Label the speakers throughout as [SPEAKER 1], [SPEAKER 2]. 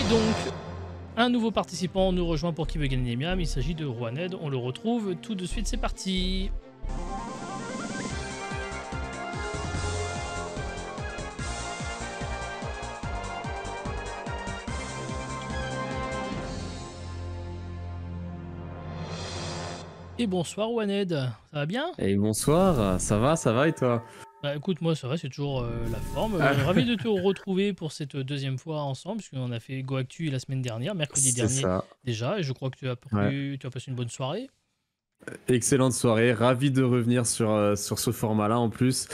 [SPEAKER 1] donc, un nouveau participant nous rejoint pour Qui veut gagner des miams. Il s'agit de Rouaned. On le retrouve tout de suite. C'est parti. Et bonsoir Rouaned. Ça va bien?
[SPEAKER 2] Et bonsoir, ça va et toi?
[SPEAKER 1] Bah écoute, moi ça va, c'est toujours la forme. Ravi de te retrouver pour cette deuxième fois ensemble, puisqu'on a fait Go Actu la semaine dernière, mercredi
[SPEAKER 2] C'est
[SPEAKER 1] dernier
[SPEAKER 2] ça.
[SPEAKER 1] déjà, et je crois que tu as passé une bonne soirée.
[SPEAKER 2] Excellente soirée, ravi de revenir sur ce format-là en plus.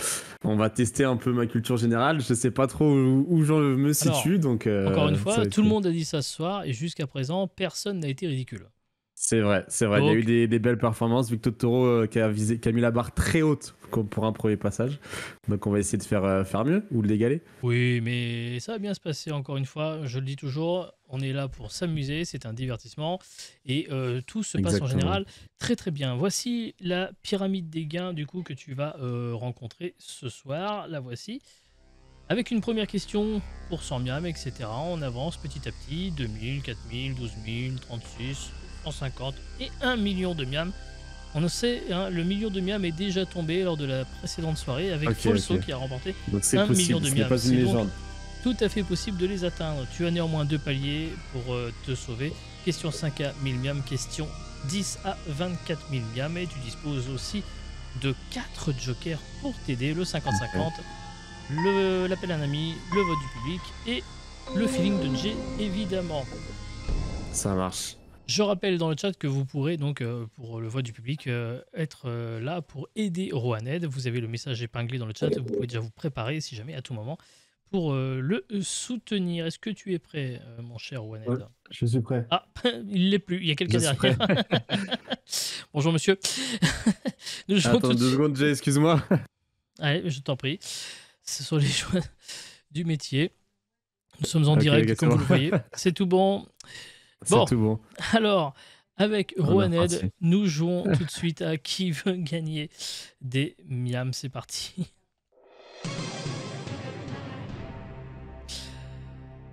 [SPEAKER 2] On va tester un peu ma culture générale, je sais pas trop où je me situe, donc...
[SPEAKER 1] Encore une
[SPEAKER 2] ça
[SPEAKER 1] fois,
[SPEAKER 2] va être
[SPEAKER 1] tout le
[SPEAKER 2] cool.
[SPEAKER 1] monde a dit ça ce soir, et jusqu'à présent, personne n'a été ridicule.
[SPEAKER 2] C'est vrai, il y a
[SPEAKER 1] Donc-
[SPEAKER 2] eu des belles performances. Victor Toro qui a mis la barre très haute pour un premier passage. Donc on va essayer de faire mieux ou de l'égaler.
[SPEAKER 1] Oui, mais ça va bien se passer encore une fois, je le dis toujours, on est là pour s'amuser, c'est un divertissement, et tout se passe en
[SPEAKER 2] Exactement.
[SPEAKER 1] général très très bien. Voici la pyramide des gains du coup que tu vas rencontrer ce soir, la voici. Avec une première question pour 100 miams, etc. On avance petit à petit, 2000, 4000, 12 000, 36, 150 et 1 million de miams. On le sait, hein, le million de miams est déjà tombé lors de la précédente soirée avec Folso qui a remporté
[SPEAKER 2] Donc c'est
[SPEAKER 1] 1 million
[SPEAKER 2] possible,
[SPEAKER 1] de
[SPEAKER 2] ce n'est
[SPEAKER 1] miams.
[SPEAKER 2] pas une
[SPEAKER 1] C'est donc
[SPEAKER 2] légende.
[SPEAKER 1] tout à fait possible de les atteindre. Tu as néanmoins 2 paliers pour te sauver. Question 5 à 1000 miams, question 10 à 24 000 miams. Et tu disposes aussi de 4 jokers pour t'aider, le 50-50, l'appel à un ami, le vote du public et le feeling de Jay, évidemment.
[SPEAKER 2] Ça marche.
[SPEAKER 1] Je rappelle dans le chat que vous pourrez donc, pour le vote du public, être là pour aider Rouaned. Vous avez le message épinglé dans le chat, vous pouvez déjà vous préparer si jamais à tout moment pour le soutenir. Est-ce que tu es prêt, mon cher Rouaned?
[SPEAKER 2] Ouais, je suis prêt.
[SPEAKER 1] Ah, il l'est plus, il y a quelqu'un
[SPEAKER 2] Je suis
[SPEAKER 1] derrière. Bonjour monsieur. Nous jouons
[SPEAKER 2] Attends
[SPEAKER 1] tout de
[SPEAKER 2] 2
[SPEAKER 1] suite.
[SPEAKER 2] secondes, Jay, excuse-moi.
[SPEAKER 1] Allez, je t'en prie. Ce sont les choix du métier. Nous sommes en
[SPEAKER 2] Ok,
[SPEAKER 1] direct,
[SPEAKER 2] ok,
[SPEAKER 1] comme
[SPEAKER 2] c'est
[SPEAKER 1] vous
[SPEAKER 2] bon.
[SPEAKER 1] le voyez. C'est tout bon.
[SPEAKER 2] C'est
[SPEAKER 1] Bon.
[SPEAKER 2] tout bon.
[SPEAKER 1] Alors, avec
[SPEAKER 2] On est
[SPEAKER 1] Rouaned,
[SPEAKER 2] parti.
[SPEAKER 1] nous jouons tout de suite à Qui veut gagner des miams. C'est parti.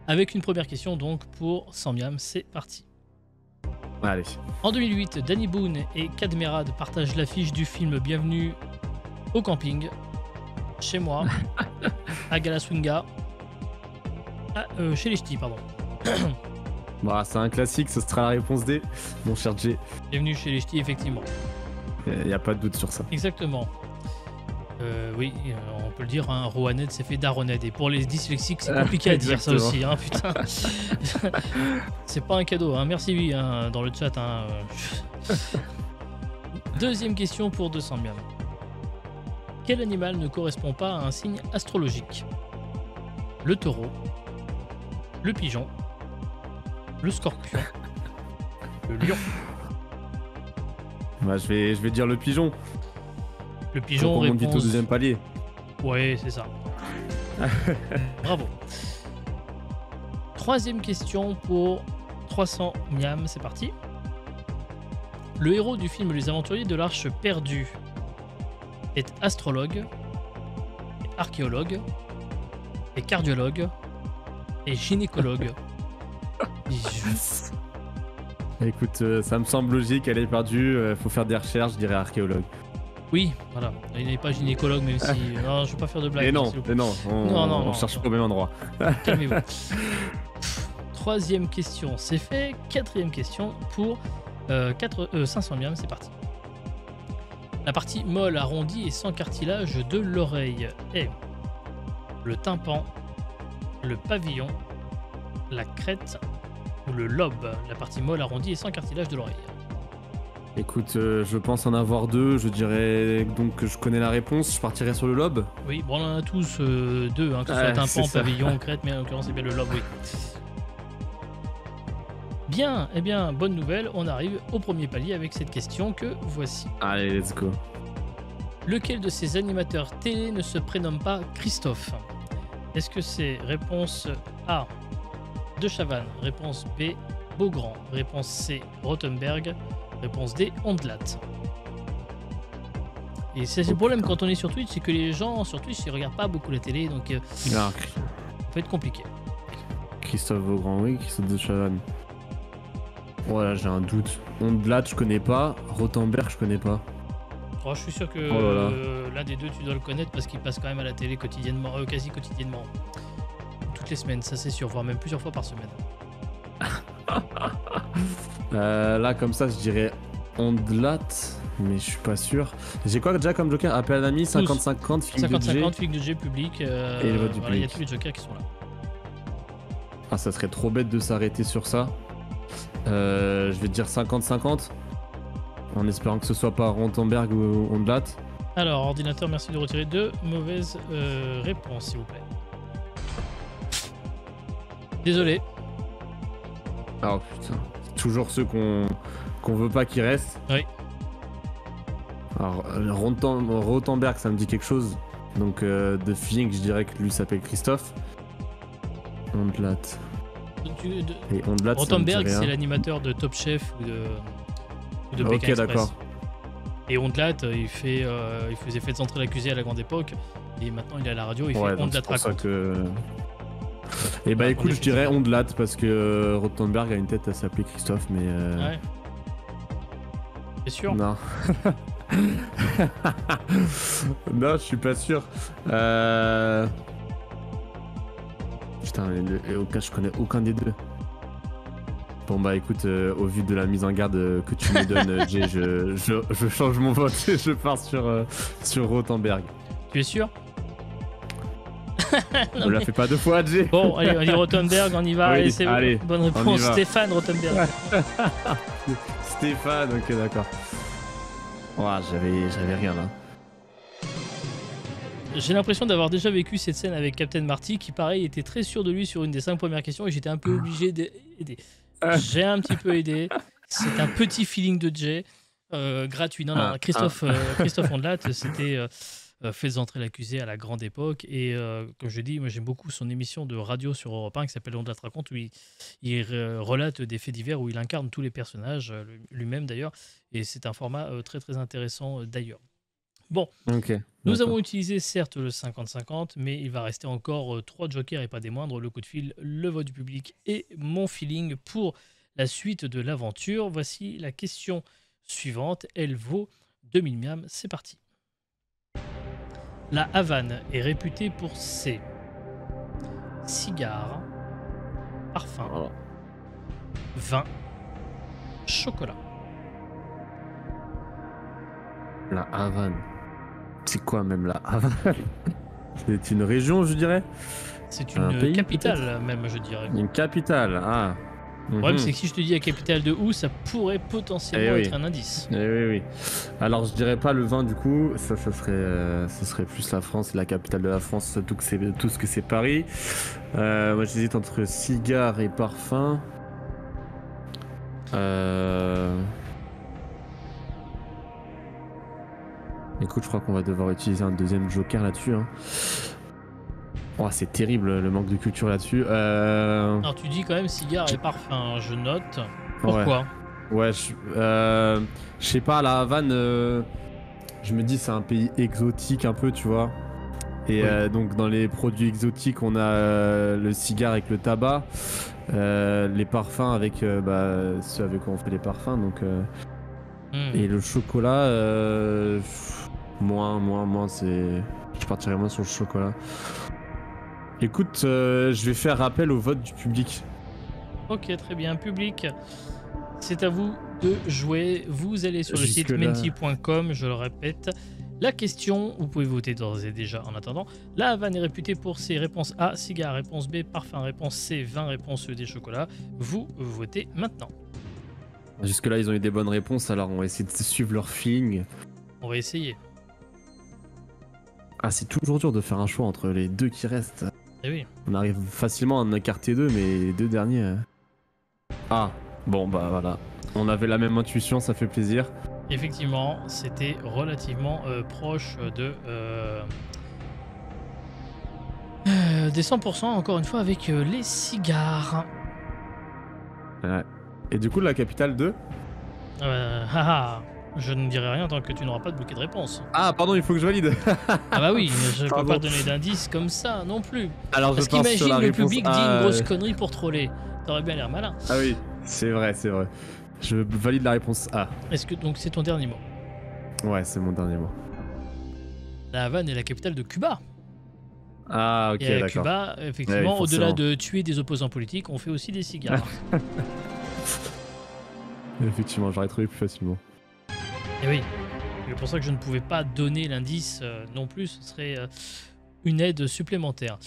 [SPEAKER 1] Avec une première question donc pour 100 miams, c'est parti.
[SPEAKER 2] Allez.
[SPEAKER 1] En 2008, Danny Boone et Cadmerade partagent l'affiche du film Bienvenue au camping, chez moi, à Galaswinga, chez les ch'tis, pardon.
[SPEAKER 2] Bah, c'est un classique, ce sera la réponse D, mon cher Jay.
[SPEAKER 1] Bienvenue chez les ch'tis, effectivement.
[SPEAKER 2] Il n'y a pas de doute sur ça.
[SPEAKER 1] Exactement. Oui, on peut le dire, hein, Rouaned s'est fait daroned. Et pour les dyslexiques, c'est compliqué à dire ça aussi, hein, putain. C'est pas un cadeau, hein. Merci hein, dans le chat. Hein. Deuxième question pour 200 miams. Quel animal ne correspond pas à un signe astrologique? Le taureau, le pigeon, le scorpion, le lion.
[SPEAKER 2] Bah, je vais dire le pigeon.
[SPEAKER 1] Le pigeon
[SPEAKER 2] On monte vite au
[SPEAKER 1] réponse...
[SPEAKER 2] deuxième palier.
[SPEAKER 1] Ouais, c'est ça. Bravo. Troisième question pour 300 miams, c'est parti. Le héros du film Les Aventuriers de l'Arche perdue est astrologue, est archéologue, est cardiologue et gynécologue.
[SPEAKER 2] Écoute, ça me semble logique, elle est perdue, faut faire des recherches, je dirais archéologue.
[SPEAKER 1] Oui, voilà. Il n'est pas gynécologue, même si... Non, je ne veux pas faire de blagues.
[SPEAKER 2] Mais non,
[SPEAKER 1] s'il vous plaît.
[SPEAKER 2] on cherche pas au même endroit.
[SPEAKER 1] Calmez-vous. Troisième question, c'est fait. Quatrième question pour 500 miams, c'est parti. La partie molle, arrondie et sans cartilage de l'oreille est le tympan, le pavillon, la crête ou le lobe. La partie molle, arrondie et sans cartilage de l'oreille.
[SPEAKER 2] Écoute, je pense en avoir 2, je dirais donc que je connais la réponse, je partirais sur le lobe.
[SPEAKER 1] Oui, bon, on en a tous 2, hein, que ce soit
[SPEAKER 2] c'est
[SPEAKER 1] tympan,
[SPEAKER 2] ça.
[SPEAKER 1] pavillon, crête, mais en l'occurrence c'est bien le lobe, oui. Bien, eh bien, bonne nouvelle, on arrive au premier palier avec cette question que voici.
[SPEAKER 2] Allez, let's go.
[SPEAKER 1] Lequel de ces animateurs télé ne se prénomme pas Christophe? Est-ce que c'est réponse A, De Chavannes, réponse B, Beaugrand, réponse C, Rothenberg, réponse D, Ondelat? Et c'est le problème quand on est sur Twitch, c'est que les gens sur Twitch ils regardent pas beaucoup la télé, donc
[SPEAKER 2] Alors,
[SPEAKER 1] ça peut être compliqué.
[SPEAKER 2] Christophe Vaugran, oui, Christophe de Chavannes. Voilà, j'ai un doute. Ondelat, je connais pas. Rothenberg, je connais pas.
[SPEAKER 1] Oh, je suis sûr que l'un des deux, tu dois le connaître parce qu'il passe quand même à la télé quotidiennement, quasi quotidiennement. Toutes les semaines, ça c'est sûr, voire même plusieurs fois par semaine.
[SPEAKER 2] Là, comme ça, je dirais Ondelat, mais je suis pas sûr. J'ai quoi déjà comme joker? Appel à l'ami, 50-50, figue de G.
[SPEAKER 1] 50-50, figue de G public.
[SPEAKER 2] Et le vote du
[SPEAKER 1] voilà, il y a
[SPEAKER 2] public.
[SPEAKER 1] tous les jokers qui sont là.
[SPEAKER 2] Ah, ça serait trop bête de s'arrêter sur ça. Je vais te dire 50-50. En espérant que ce soit pas Rothenberg ou Ondelat.
[SPEAKER 1] Alors, ordinateur, merci de retirer 2 mauvaises réponses, s'il vous plaît. Désolé.
[SPEAKER 2] Oh putain. C'est toujours ceux qu'on veut pas qu'ils restent.
[SPEAKER 1] Oui.
[SPEAKER 2] Alors, Rothenberg, ça me dit quelque chose. Donc, de feeling, je dirais que lui s'appelle Christophe. Ondelat. Et Ondelat,
[SPEAKER 1] Rothenberg, c'est l'animateur de Top Chef ou de Pékin
[SPEAKER 2] Ok,
[SPEAKER 1] Express.
[SPEAKER 2] d'accord.
[SPEAKER 1] Et Ondelat, il faisait Faites entrer l'accusé à la grande époque. Et maintenant, il est à la radio, il fait
[SPEAKER 2] donc
[SPEAKER 1] Ondelat
[SPEAKER 2] c'est pour ça
[SPEAKER 1] raconte.
[SPEAKER 2] que... Et bah
[SPEAKER 1] Ouais,
[SPEAKER 2] écoute,
[SPEAKER 1] on est
[SPEAKER 2] je dirais Ondelat parce que Rothenberg a une tête à s'appeler Christophe, mais...
[SPEAKER 1] Ouais. T'es sûr?
[SPEAKER 2] Non. Non, je suis pas sûr. Putain, je connais aucun des deux. Bon bah écoute, au vu de la mise en garde que tu me donnes, Jay, je change mon vote et je pars sur Rothenberg.
[SPEAKER 1] Tu es sûr?
[SPEAKER 2] On l'a fait pas deux fois, Jay.
[SPEAKER 1] Bon, allez, on dit Rothenberg, on y va.
[SPEAKER 2] Oui,
[SPEAKER 1] Allez, c'est
[SPEAKER 2] allez,
[SPEAKER 1] bonne
[SPEAKER 2] on y
[SPEAKER 1] réponse,
[SPEAKER 2] va.
[SPEAKER 1] Stéphane Rothenberg.
[SPEAKER 2] Stéphane, ok, d'accord. Ouah, j'avais rien là.
[SPEAKER 1] J'ai l'impression d'avoir déjà vécu cette scène avec Captain Marty qui, pareil, était très sûr de lui sur une des 5 premières questions et j'étais un peu obligé d'aider. J'ai un petit peu aidé. C'est un petit feeling de Jay. Gratuit. Non, Christophe Ondelat, c'était Faites entrer l'accusé à la grande époque. Et comme je dis, moi j'aime beaucoup son émission de radio sur Europe 1 qui s'appelle Ondelat raconte, où il relate des faits divers, où il incarne tous les personnages, lui-même d'ailleurs. Et c'est un format très très intéressant d'ailleurs. Bon,
[SPEAKER 2] Ok.
[SPEAKER 1] nous
[SPEAKER 2] d'accord.
[SPEAKER 1] avons utilisé certes le 50-50, mais il va rester encore 3 jokers et pas des moindres, le coup de fil, le vote du public et mon feeling pour la suite de l'aventure. Voici la question suivante, elle vaut 2000 miams, c'est parti. La Havane est réputée pour ses cigares, parfums,
[SPEAKER 2] Voilà.
[SPEAKER 1] vin, chocolat.
[SPEAKER 2] La Havane. C'est quoi même la Havane? C'est une région, je dirais.
[SPEAKER 1] C'est
[SPEAKER 2] Un
[SPEAKER 1] une
[SPEAKER 2] pays,
[SPEAKER 1] capitale même, je dirais.
[SPEAKER 2] Une capitale, ah.
[SPEAKER 1] Le problème, c'est que si je te dis la capitale de où, ça pourrait potentiellement
[SPEAKER 2] oui.
[SPEAKER 1] être un indice.
[SPEAKER 2] Eh oui, oui. Alors, je dirais pas le vin du coup, ça serait plus la France, la capitale de la France, tout ce que c'est Paris. Moi, j'hésite entre cigares et parfums. Écoute, je crois qu'on va devoir utiliser un deuxième joker là-dessus. Hein. Oh, c'est terrible le manque de culture là-dessus.
[SPEAKER 1] Alors tu dis quand même cigare et parfum, je note. Pourquoi?
[SPEAKER 2] Ouais, je sais pas, la Havane, je me dis c'est un pays exotique un peu, tu vois. Et
[SPEAKER 1] Oui.
[SPEAKER 2] donc dans les produits exotiques, on a le cigare avec le tabac, les parfums avec ceux avec quoi on fait les parfums, donc et le chocolat, moins, je partirais moins sur le chocolat. Écoute, je vais faire appel au vote du public.
[SPEAKER 1] Ok, très bien. Public, c'est à vous de jouer. Vous allez sur le site menti.com, je le répète. La question, vous pouvez voter d'ores et déjà en attendant. La Havane est réputée pour ses réponses A, cigare, réponse B, parfum, réponse C, vin, réponse E, des chocolats. Vous votez maintenant.
[SPEAKER 2] Jusque-là, ils ont eu des bonnes réponses, alors on va essayer de suivre leur feeling.
[SPEAKER 1] On va essayer.
[SPEAKER 2] Ah, c'est toujours dur de faire un choix entre les deux qui restent.
[SPEAKER 1] Eh oui.
[SPEAKER 2] On arrive facilement à en écarter deux, mais les deux derniers... Ah, bon, bah voilà. On avait la même intuition, ça fait plaisir.
[SPEAKER 1] Effectivement, c'était relativement proche des 100%, encore une fois, avec les cigares.
[SPEAKER 2] Ouais. Et du coup, la capitale 2
[SPEAKER 1] Haha. Je ne dirai rien tant que tu n'auras pas de bouquet de réponse.
[SPEAKER 2] Ah, pardon, il faut que je valide.
[SPEAKER 1] Ah bah oui, je peux
[SPEAKER 2] Pardon.
[SPEAKER 1] pas donner d'indices comme ça non plus.
[SPEAKER 2] Alors,
[SPEAKER 1] Parce
[SPEAKER 2] je pense sur
[SPEAKER 1] qu'imagine
[SPEAKER 2] la
[SPEAKER 1] le
[SPEAKER 2] réponse
[SPEAKER 1] public dit
[SPEAKER 2] A.
[SPEAKER 1] une grosse connerie pour troller. T'aurais bien l'air malin.
[SPEAKER 2] Ah oui, c'est vrai, c'est vrai. Je valide la réponse A.
[SPEAKER 1] Est-ce que donc c'est ton dernier mot?
[SPEAKER 2] Ouais, c'est mon dernier mot.
[SPEAKER 1] La Havane est la capitale de Cuba.
[SPEAKER 2] Ah, ok,
[SPEAKER 1] Et à
[SPEAKER 2] d'accord.
[SPEAKER 1] Cuba, effectivement,
[SPEAKER 2] Ouais,
[SPEAKER 1] au-delà
[SPEAKER 2] forcément.
[SPEAKER 1] de tuer des opposants politiques, on fait aussi des cigares.
[SPEAKER 2] Effectivement, j'aurais trouvé plus facilement.
[SPEAKER 1] Et oui, c'est pour ça que je ne pouvais pas donner l'indice non plus, ce serait une aide supplémentaire.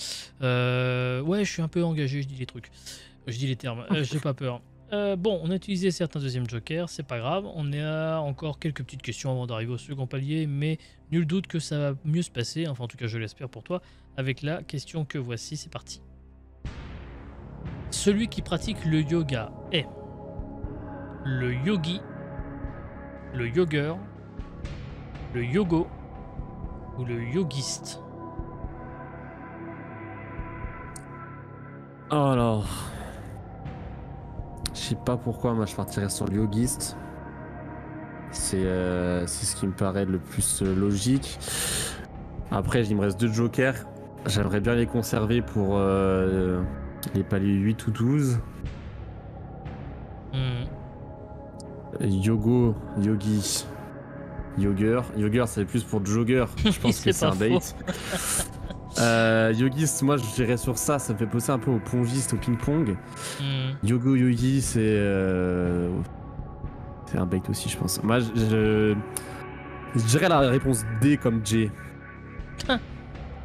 [SPEAKER 1] Ouais, je suis un peu engagé, je dis les trucs. Je dis les termes, j'ai pas peur. Bon, on a utilisé certains deuxièmes jokers, c'est pas grave. On a encore quelques petites questions avant d'arriver au second palier, mais nul doute que ça va mieux se passer, enfin en tout cas je l'espère pour toi, avec la question que voici, c'est parti. Celui qui pratique le yoga est le yogi, le yogur, le yogo ou le yogiste.
[SPEAKER 2] Alors. Je sais pas pourquoi, moi je partirais sur le yogiste. C'est ce qui me paraît le plus logique. Après, il me reste 2 jokers. J'aimerais bien les conserver pour les paliers 8 ou 12. Yogo, yogi, yogur. Yogur, c'est plus pour jogger. Je pense que c'est un bait. Yogiste, moi je dirais sur ça, ça me fait penser un peu au pongiste, au ping-pong. Yogo, yogi, c'est un bait aussi, je pense. Moi, je dirais la réponse D comme J.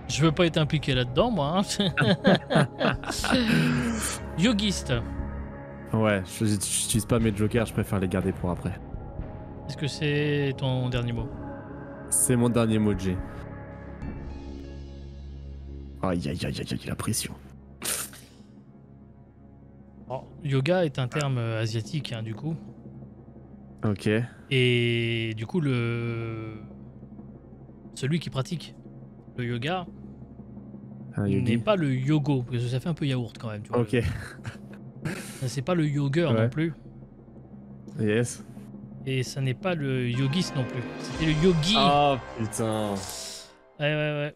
[SPEAKER 1] Je veux pas être impliqué là-dedans, moi. Hein. Yogiste.
[SPEAKER 2] Ouais, j'utilise pas mes jokers, je préfère les garder pour après.
[SPEAKER 1] Est-ce que c'est ton dernier mot?
[SPEAKER 2] C'est mon dernier mot, J. Aïe aïe aïe aïe, la pression.
[SPEAKER 1] Oh, yoga est un terme asiatique, hein, du coup.
[SPEAKER 2] Ok.
[SPEAKER 1] Et du coup, celui qui pratique le yoga
[SPEAKER 2] Un
[SPEAKER 1] n'est
[SPEAKER 2] yogi.
[SPEAKER 1] pas le yogo, parce que ça fait un peu yaourt quand même. Tu vois,
[SPEAKER 2] Ok.
[SPEAKER 1] c'est pas le yogur
[SPEAKER 2] Ouais.
[SPEAKER 1] non plus.
[SPEAKER 2] Yes.
[SPEAKER 1] Et ça n'est pas le yogiste non plus. C'était le yogi.
[SPEAKER 2] Oh putain.
[SPEAKER 1] Ouais.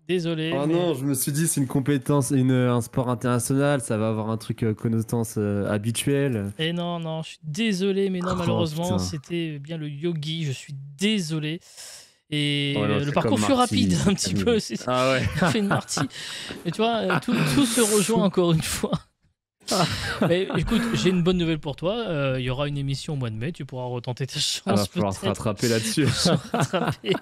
[SPEAKER 1] Désolé.
[SPEAKER 2] Oh
[SPEAKER 1] mais-
[SPEAKER 2] non, je me suis dit c'est une compétence, un sport international, ça va avoir un truc connotance habituelle.
[SPEAKER 1] Et non, je suis désolé, mais non,
[SPEAKER 2] Oh,
[SPEAKER 1] malheureusement,
[SPEAKER 2] putain.
[SPEAKER 1] c'était bien le yogi. Je suis désolé. Et
[SPEAKER 2] Oh non,
[SPEAKER 1] le
[SPEAKER 2] c'est
[SPEAKER 1] parcours
[SPEAKER 2] comme
[SPEAKER 1] fut
[SPEAKER 2] Marty,
[SPEAKER 1] rapide,
[SPEAKER 2] c'est
[SPEAKER 1] un petit
[SPEAKER 2] comme-
[SPEAKER 1] peu. C'est
[SPEAKER 2] Ah ouais.
[SPEAKER 1] fait une partie. Mais tu vois, tout se rejoint encore une fois. Mais écoute, j'ai une bonne nouvelle pour toi. Il y aura une émission au mois de mai. Tu pourras retenter ta chance.
[SPEAKER 2] Ah, va falloir se
[SPEAKER 1] peut-être.
[SPEAKER 2] rattraper là-dessus.
[SPEAKER 1] Se rattraper.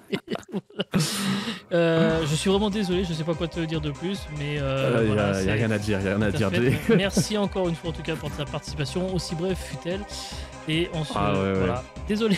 [SPEAKER 1] Je suis vraiment désolé, je sais pas quoi te dire de plus, mais
[SPEAKER 2] Il
[SPEAKER 1] voilà,
[SPEAKER 2] y a
[SPEAKER 1] c'est-
[SPEAKER 2] rien à dire, y a rien à
[SPEAKER 1] tout à
[SPEAKER 2] dire.
[SPEAKER 1] fait.
[SPEAKER 2] Jay.
[SPEAKER 1] Merci encore une fois en tout cas pour ta participation, aussi brève fut-elle. Et on se
[SPEAKER 2] Ah ouais, ouais.
[SPEAKER 1] voilà. Désolé.